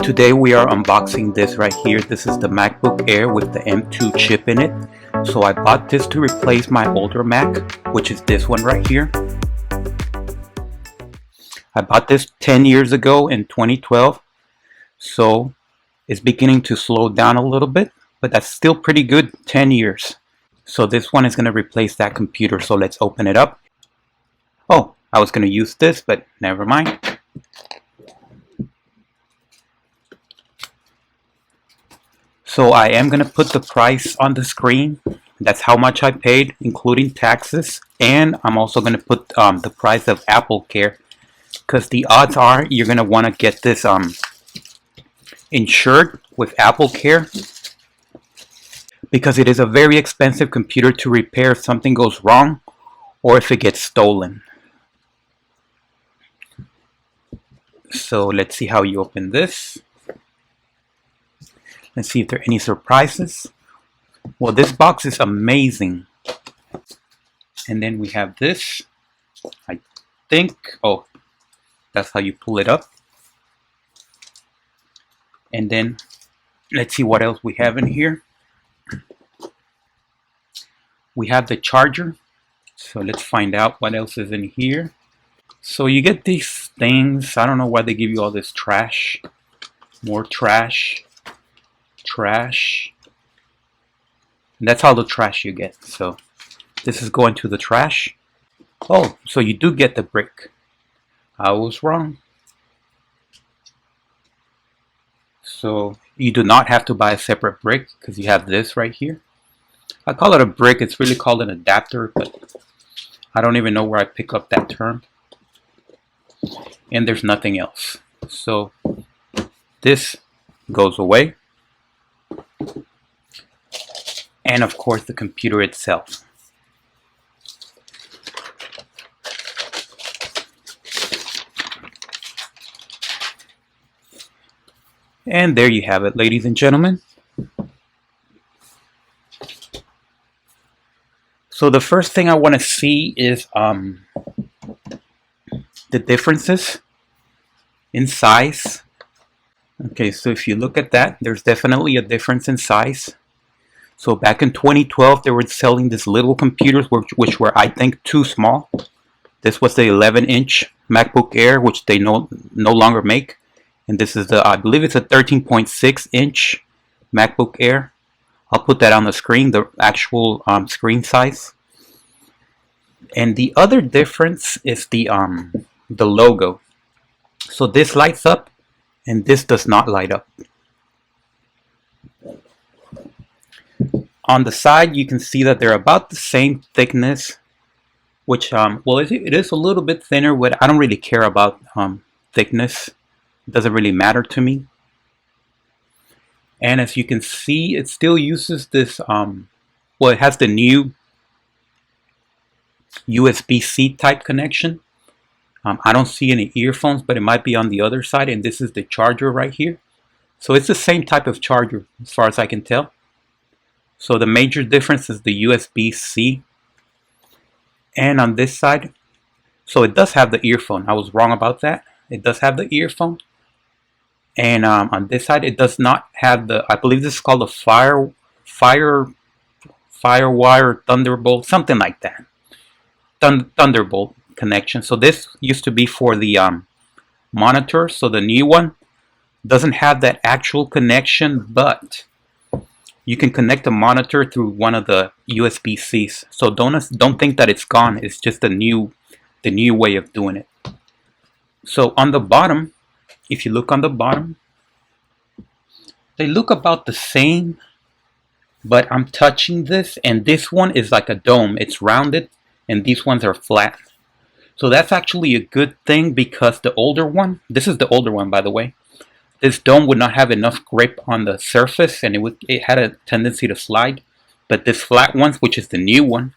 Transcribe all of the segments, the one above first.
Today we are unboxing this right here. This is the MacBook Air with the M2 chip in it. So I bought this to replace my older Mac, which is this one right here. I bought this 10 years ago in 2012. So it's beginning to slow down a little bit, but that's still pretty good, 10 years. So this one is going to replace that computer. So let's open it up. Oh, I was going to use this, but never mind. So I am going to put the price on the screen. That's how much I paid, including taxes. And I'm also going to put the price of Apple Care, because the odds are you're going to want to get this insured with Apple Care, because it is a very expensive computer to repair if something goes wrong or if it gets stolen. So let's see how you open this. Let's see if there are any surprises. Well, this box is amazing. And then we have this. I think, oh, that's how you pull it up. And then let's see what else we have in here. We have the charger. So let's find out what else is in here. So you get these things. I don't know why they give you all this trash. More trash. Trash. And that's all the trash you get. So this is going to the trash. Oh, so you do get the brick. I was wrong. So you do not have to buy a separate brick, because you have this right here. I call it a brick. It's really called an adapter, but I don't even know where I pick up that term. And there's nothing else. So this goes away. And of course the computer itself. And there you have it, ladies and gentlemen. So the first thing I want to see is the differences in size. Okay, so if you look at that, there's definitely a difference in size. So back in 2012, they were selling these little computers, which were, I think, too small. This was the 11-inch MacBook Air, which they no longer make. And this is the, I believe it's a 13.6-inch MacBook Air. I'll put that on the screen, the actual screen size. And the other difference is the logo. So this lights up, and this does not light up. On the side, you can see that they're about the same thickness, which, well, it is a little bit thinner, but I don't really care about thickness. It doesn't really matter to me. And as you can see, it still uses this, well, it has the new USB-C type connection. I don't see any earphones, but it might be on the other side, and this is the charger right here. So it's the same type of charger as far as I can tell. So the major difference is the USB-C. And on this side, so it does have the earphone. I was wrong about that. It does have the earphone. And on this side, it does not have the, I believe this is called a Firewire Thunderbolt, something like that. Thunderbolt connection. So this used to be for the monitor. So the new one doesn't have that actual connection, but you can connect the monitor through one of the USB-Cs. So don't think that it's gone. It's just the new way of doing it. So on the bottom, if you look on the bottom, they look about the same, but I'm touching this, and this one is like a dome. It's rounded, and these ones are flat. So that's actually a good thing, because the older one, this is the older one, by the way, this dome would not have enough grip on the surface, and it had a tendency to slide. But this flat one, which is the new one,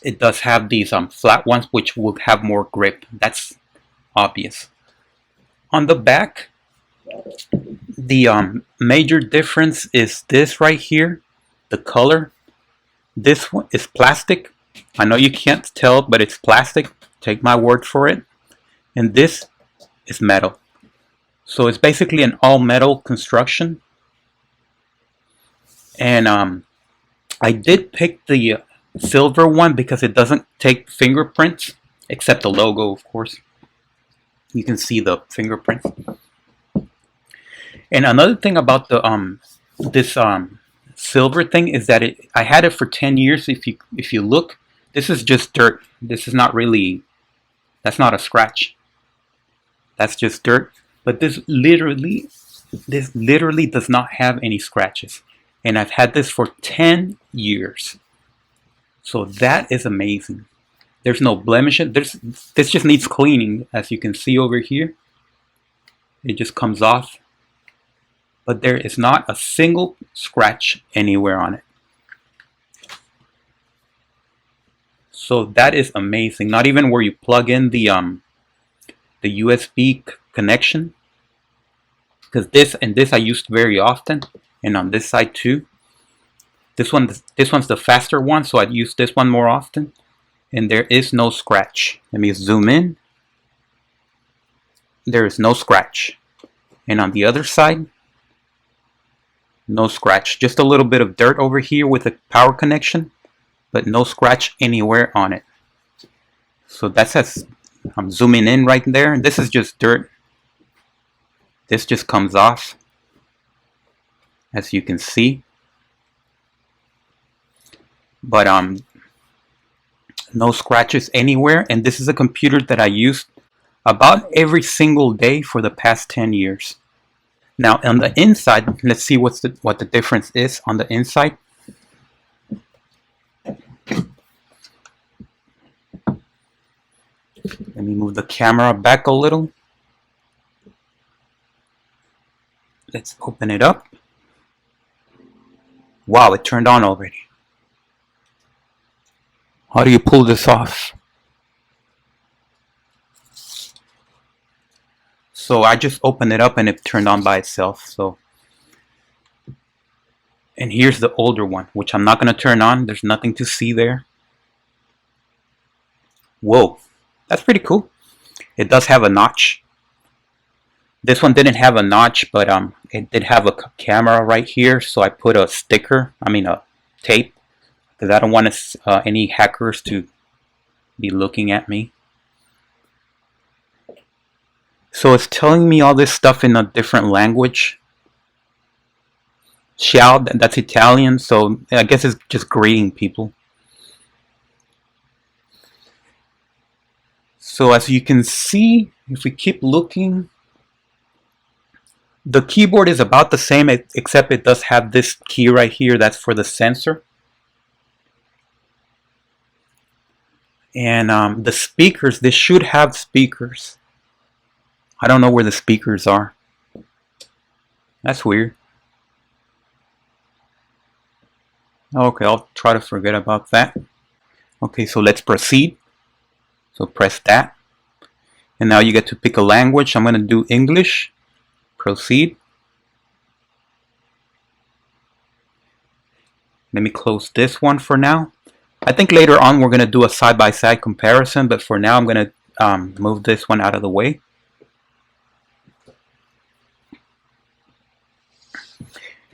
it does have these flat ones which will have more grip. That's obvious. On the back, the major difference is this right here, the color. This one is plastic. I know you can't tell, but it's plastic. Take my word for it. And this is metal. So it's basically an all metal construction, and I did pick the silver one because it doesn't take fingerprints, except the logo, of course. You can see the fingerprints. And another thing about the this silver thing is that I had it for 10 years. If you look, this is just dirt. This is not really, that's not a scratch. That's just dirt. But this literally does not have any scratches. And I've had this for 10 years. So that is amazing. There's no blemishes. This just needs cleaning, as you can see over here. It just comes off. But there is not a single scratch anywhere on it. So that is amazing. Not even where you plug in the USB connection. Because this I used very often, and on this side too. This one's the faster one, so I'd use this one more often. And there is no scratch. Let me zoom in. There is no scratch. And on the other side, no scratch. Just a little bit of dirt over here with a power connection, but no scratch anywhere on it. So that's as I'm zooming in right there. This is just dirt. This just comes off, as you can see. But no scratches anywhere, and this is a computer that I used about every single day for the past 10 years. Now on the inside, let's see what the difference is on the inside. Let me move the camera back a little. Let's open it up. Wow, it turned on already. How do you pull this off? So I just opened it up and it turned on by itself. So, and here's the older one, which I'm not going to turn on. There's nothing to see there. Whoa, that's pretty cool. It does have a notch. This one didn't have a notch, but it did have a camera right here. So I put a sticker, a tape, because I don't want any hackers to be looking at me. So it's telling me all this stuff in a different language. Ciao, that's Italian, so I guess it's just greeting people. So as you can see, if we keep looking, the keyboard is about the same, except it does have this key right here. That's for the sensor. And the speakers, this should have speakers. I don't know where the speakers are. That's weird. Okay, I'll try to forget about that. Okay, so let's proceed. So press that. And now you get to pick a language. I'm going to do English. Proceed. Let me close this one for now. I think later on we're going to do a side-by-side comparison, but for now I'm going to move this one out of the way.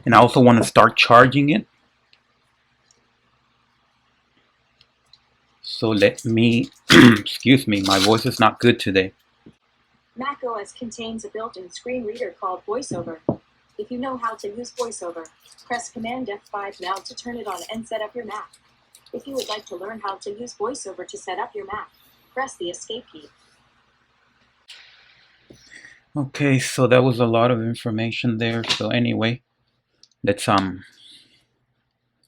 And I also want to start charging it. So let me, excuse me, my voice is not good today. macOS contains a built-in screen reader called VoiceOver. If you know how to use VoiceOver, press Command F5 now to turn it on and set up your Mac. If you would like to learn how to use VoiceOver to set up your Mac, press the Escape key. Okay, so that was a lot of information there. So anyway, let's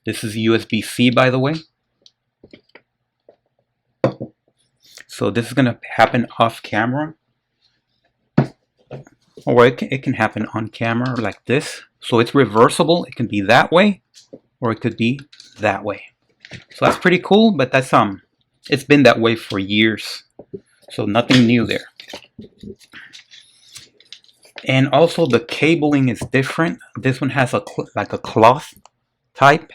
this is USB-C, by the way. So this is gonna happen off camera, or it can happen on camera like this. So it's reversible. It can be that way, or it could be that way. So that's pretty cool. But that's it's been that way for years. So nothing new there. And also the cabling is different. This one has like a cloth type.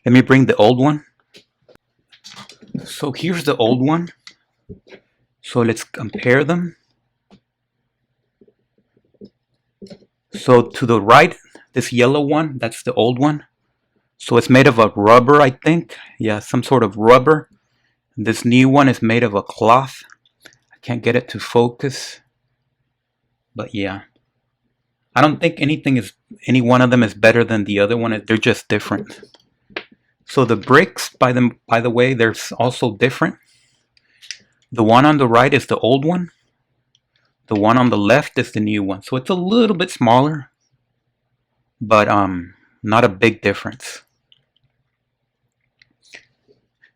Let me bring the old one. So here's the old one. So let's compare them. So to the right, this yellow one, that's the old one. So it's made of a rubber, I think. Yeah, some sort of rubber. This new one is made of a cloth. I can't get it to focus. But yeah. I don't think any one of them is better than the other one. They're just different. So the bricks, by the way, they're also different. The one on the right is the old one. The one on the left is the new one. So it's a little bit smaller, but not a big difference.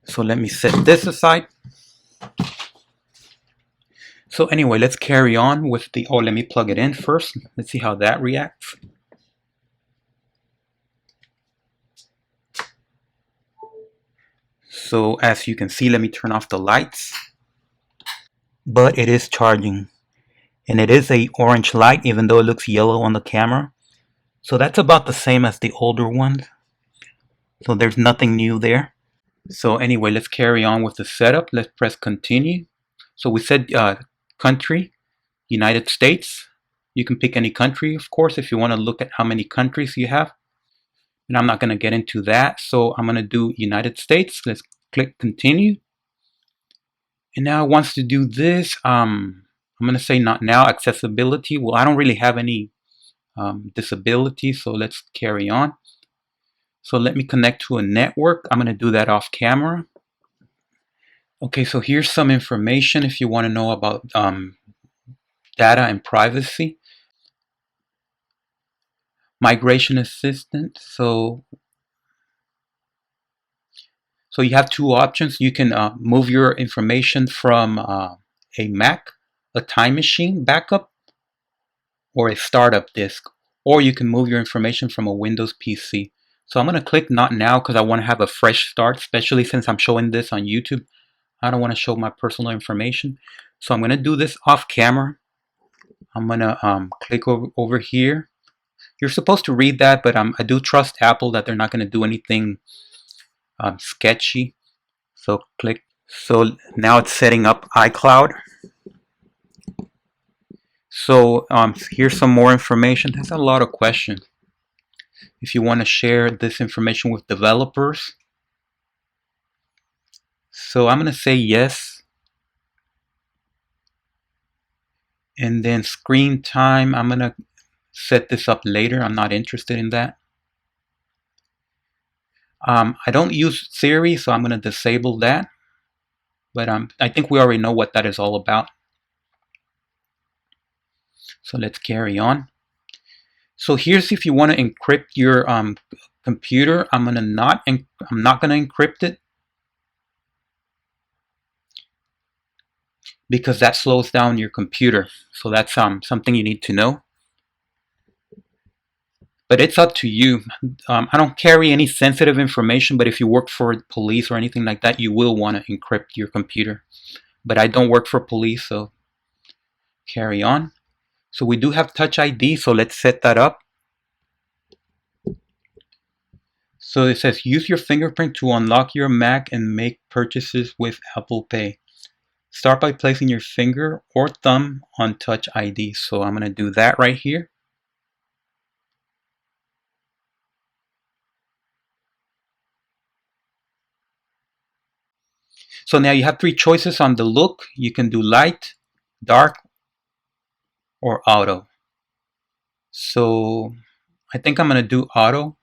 So let me set this aside. So anyway, let's carry on with the, oh, let me plug it in first. Let's see how that reacts. So as you can see, let me turn off the lights. But it is charging. And it is a orange light, even though it looks yellow on the camera. So that's about the same as the older ones. So there's nothing new there. So anyway, let's carry on with the setup. Let's press continue. So we said country, United States. You can pick any country, of course, if you want to look at how many countries you have. And I'm not going to get into that. So I'm going to do United States. Let's click continue. And now it wants to do this. I'm going to say not now, accessibility. Well, I don't really have any disability, so let's carry on. So let me connect to a network. I'm going to do that off camera. Okay, so here's some information if you want to know about data and privacy. Migration assistant. So you have two options. You can move your information from a Mac, a time machine backup, or a startup disk, or you can move your information from a Windows PC. So I'm going to click not now because I want to have a fresh start, especially since I'm showing this on YouTube. I don't want to show my personal information. So I'm going to do this off camera. I'm going to click over here. You're supposed to read that, but I do trust Apple that they're not going to do anything sketchy. So click. So now it's setting up iCloud. So here's some more information. There's a lot of questions. If you want to share this information with developers. So I'm going to say yes. And then screen time, I'm going to set this up later. I'm not interested in that. I don't use Siri, so I'm going to disable that. But I think we already know what that is all about. So let's carry on. So here's if you want to encrypt your computer. I'm not going to encrypt it because that slows down your computer. So that's something you need to know. But it's up to you. I don't carry any sensitive information, but if you work for police or anything like that, you will want to encrypt your computer. But I don't work for police, so carry on. So we do have Touch ID, so let's set that up. So it says use your fingerprint to unlock your Mac and make purchases with Apple Pay. Start by placing your finger or thumb on Touch ID. So I'm going to do that right here. So now you have three choices on the look. You can do light, dark, or auto. So I think I'm going to do auto.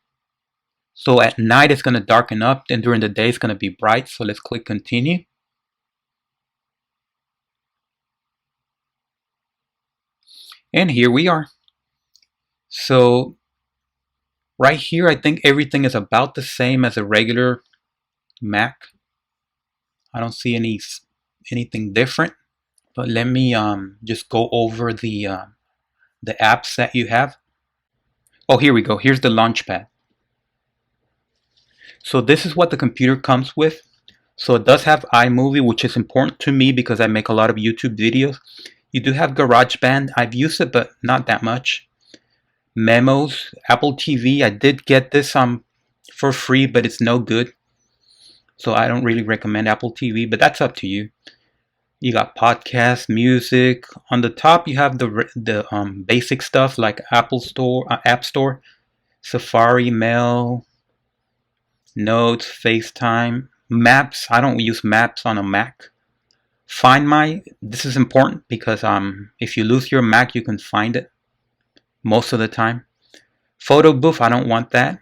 So at night it's going to darken up, and during the day it's going to be bright. So let's click continue. And here we are. So right here, I think everything is about the same as a regular Mac. I don't see anything different. But let me just go over the apps that you have. Oh, here we go. Here's the Launchpad. So this is what the computer comes with. So it does have iMovie, which is important to me because I make a lot of YouTube videos. You do have GarageBand. I've used it, but not that much. Memos, Apple TV. I did get this for free, but it's no good. So I don't really recommend Apple TV, but that's up to you. You got podcast, music. On the top, you have the basic stuff like Apple Store, App Store, Safari, Mail, Notes, FaceTime, Maps. I don't use Maps on a Mac. Find My. This is important because if you lose your Mac, you can find it most of the time. Photo Booth. I don't want that.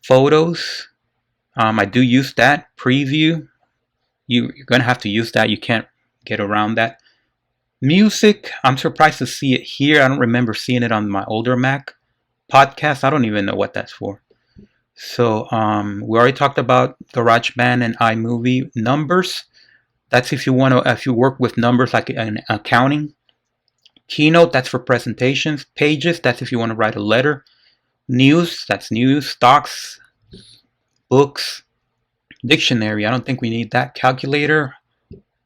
Photos. I do use that. Preview. You're gonna have to use that. You can't get around that. Music, I'm surprised to see it here. I don't remember seeing it on my older Mac. Podcast, I don't even know what that's for. So we already talked about GarageBand and iMovie. Numbers, that's if you work with numbers like in accounting. Keynote, that's for presentations. Pages, that's if you want to write a letter. News, that's news. Stocks, books. Dictionary, I don't think we need that. Calculator.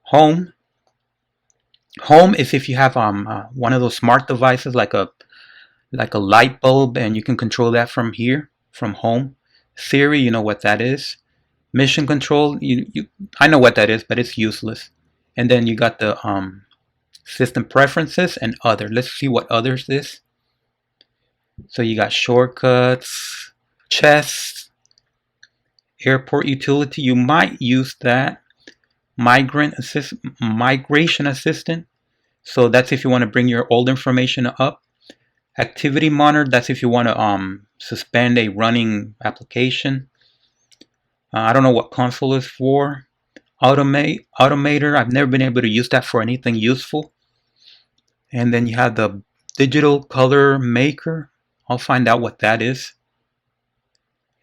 Home. Home is if you have one of those smart devices like a light bulb, and you can control that from here, from home. Siri, you know what that is. Mission control, I know what that is, but it's useless. And then you got the system preferences and other. Let's see what others is. So you got shortcuts, chess, airport utility. You might use that. Migration assistant. So that's if you want to bring your old information up. Activity monitor, that's if you want to suspend a running application. I don't know what console is for. Automator, I've never been able to use that for anything useful. And then you have the digital color maker. I'll find out what that is.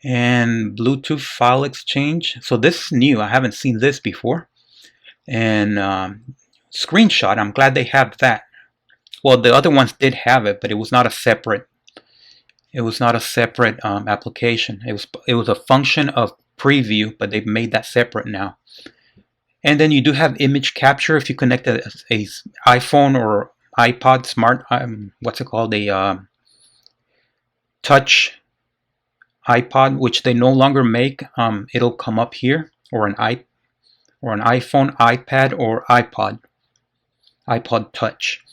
And Bluetooth file exchange. So this is new. I haven't seen this before. And screenshot, I'm glad they have that. Well, the other ones did have it, but it was not a separate. It was not a separate application. It was a function of preview, but they've made that separate now. And then you do have image capture if you connect a iPhone or iPod smart. What's it called? A touch iPod, which they no longer make. It'll come up here, or an iPhone, iPad, or iPod Touch.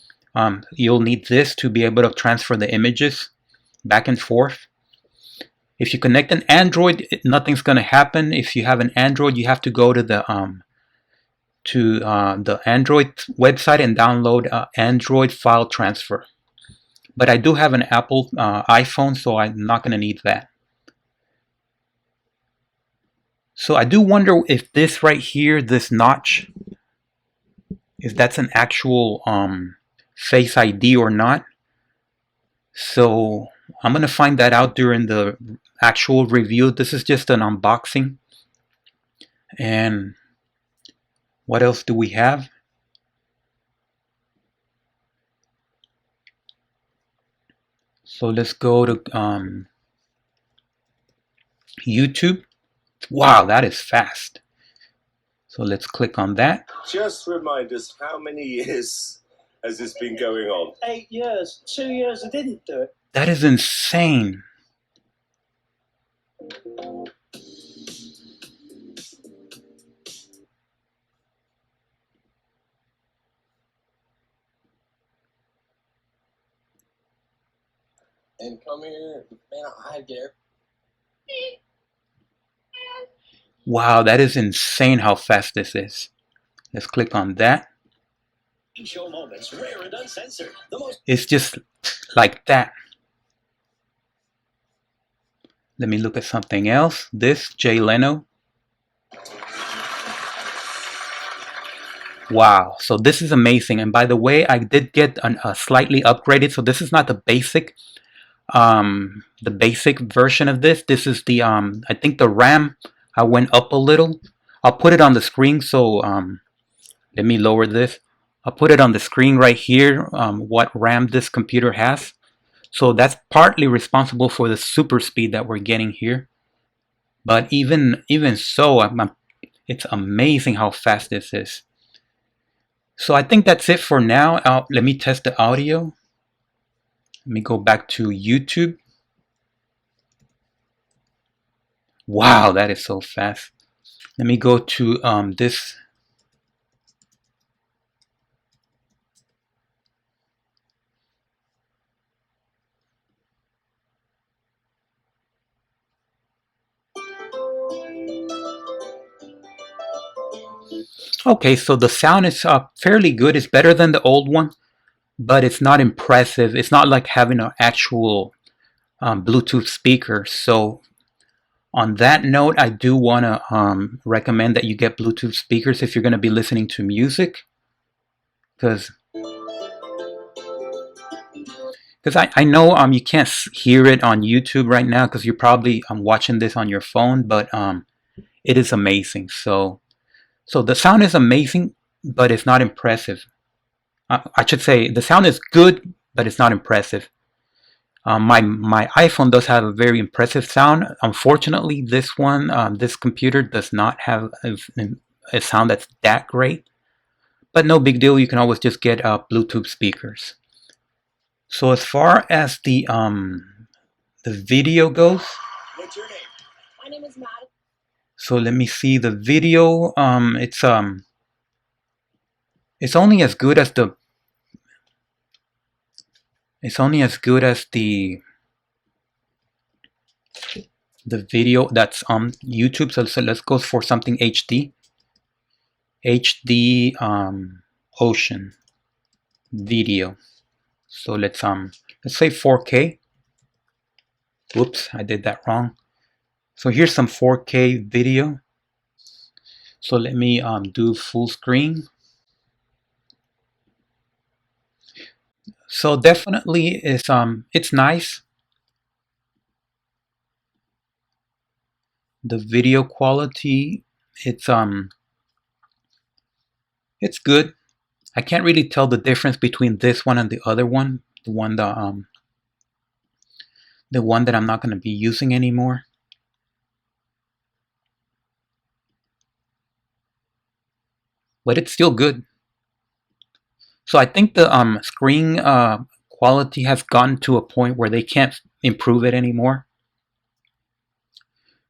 You'll need this to be able to transfer the images back and forth. If you connect an Android, nothing's going to happen. If you have an Android, you have to go to the Android website and download Android file transfer. But I do have an Apple iPhone, so I'm not going to need that. So I do wonder if this right here, this notch, if that's an actual Face ID or not. So I'm going to find that out during the actual review. This is just an unboxing. And what else do we have? So let's go to YouTube. Wow, that is fast. So let's click on that. Just remind us, how many years has this been going on? 8 years. 2 years I didn't do it. That is insane. And come here, man, I dare. Wow, that is insane how fast this is. Let's click on that. Show moments, rare and uncensored. The most It's just like that. Let me look at something else. This, Jay Leno. Wow, so this is amazing. And by the way, I did get a slightly upgraded. So this is not the basic version of this. This is the I think the RAM, I went up a little. I'll put it on the screen. So let me lower this. I'll put it on the screen right here, what RAM this computer has. So that's partly responsible for the super speed that we're getting here. But even so, it's amazing how fast this is. So I think that's it for now. Let me test the audio. Let me go back to YouTube. Wow, that is so fast. Let me go to this Okay, so the sound is fairly good. It's better than the old one, but it's not impressive. It's not like having an actual Bluetooth speaker. So on that note, I do want to recommend that you get Bluetooth speakers if you're going to be listening to music, because I know you can't hear it on YouTube right now because you're probably watching this on your phone, but it is amazing. So the sound is amazing, but it's not impressive. I should say the sound is good, but it's not impressive. My iPhone does have a very impressive sound. Unfortunately, this computer does not have a sound that's that great. But no big deal. You can always just get Bluetooth speakers. So as far as the video goes, What's your name? My name is Matt. so let me see the video. It's only as good as the video that's on YouTube. So let's go for something HD. HD Ocean video. So let's say 4K. Whoops, I did that wrong. So here's some 4K video. So let me do full screen. So definitely it's nice. The video quality, it's good. I can't really tell the difference between this one and the other one, the one that I'm not going to be using anymore. But it's still good. So I think the screen quality has gotten to a point where they can't improve it anymore.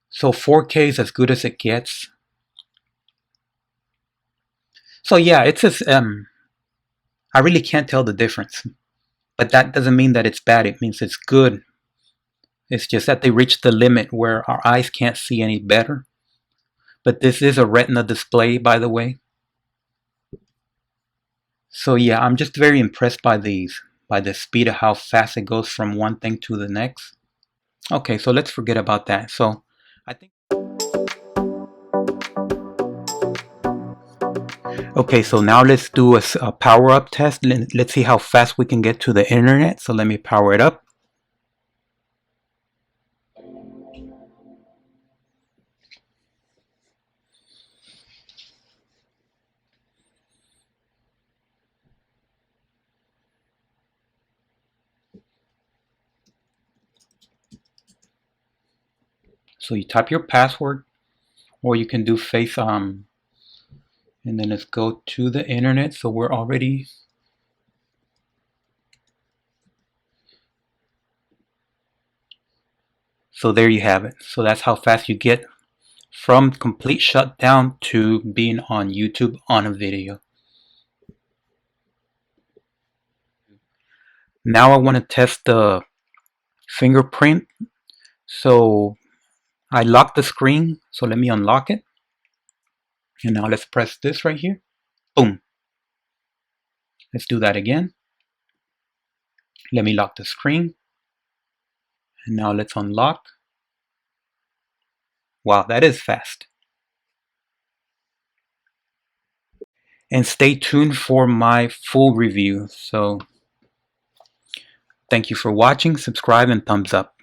So 4K is as good as it gets. So yeah, it's just I really can't tell the difference. But that doesn't mean that it's bad. It means it's good. It's just that they reached the limit where our eyes can't see any better. But this is a Retina display, by the way. So yeah, I'm just very impressed by the speed of how fast it goes from one thing to the next. Okay, so let's forget about that. So I think okay, so now let's do a power up test. Let's see how fast we can get to the internet. So let me power it up. So you type your password, or you can do face and then let's go to the internet. So we're already so there you have it. So that's how fast you get from complete shutdown to being on YouTube on a video. Now I want to test the fingerprint. So I locked the screen, so let me unlock it. And now let's press this right here. Boom. Let's do that again. Let me lock the screen. And now let's unlock. Wow, that is fast. And stay tuned for my full review. So thank you for watching, subscribe, and thumbs up.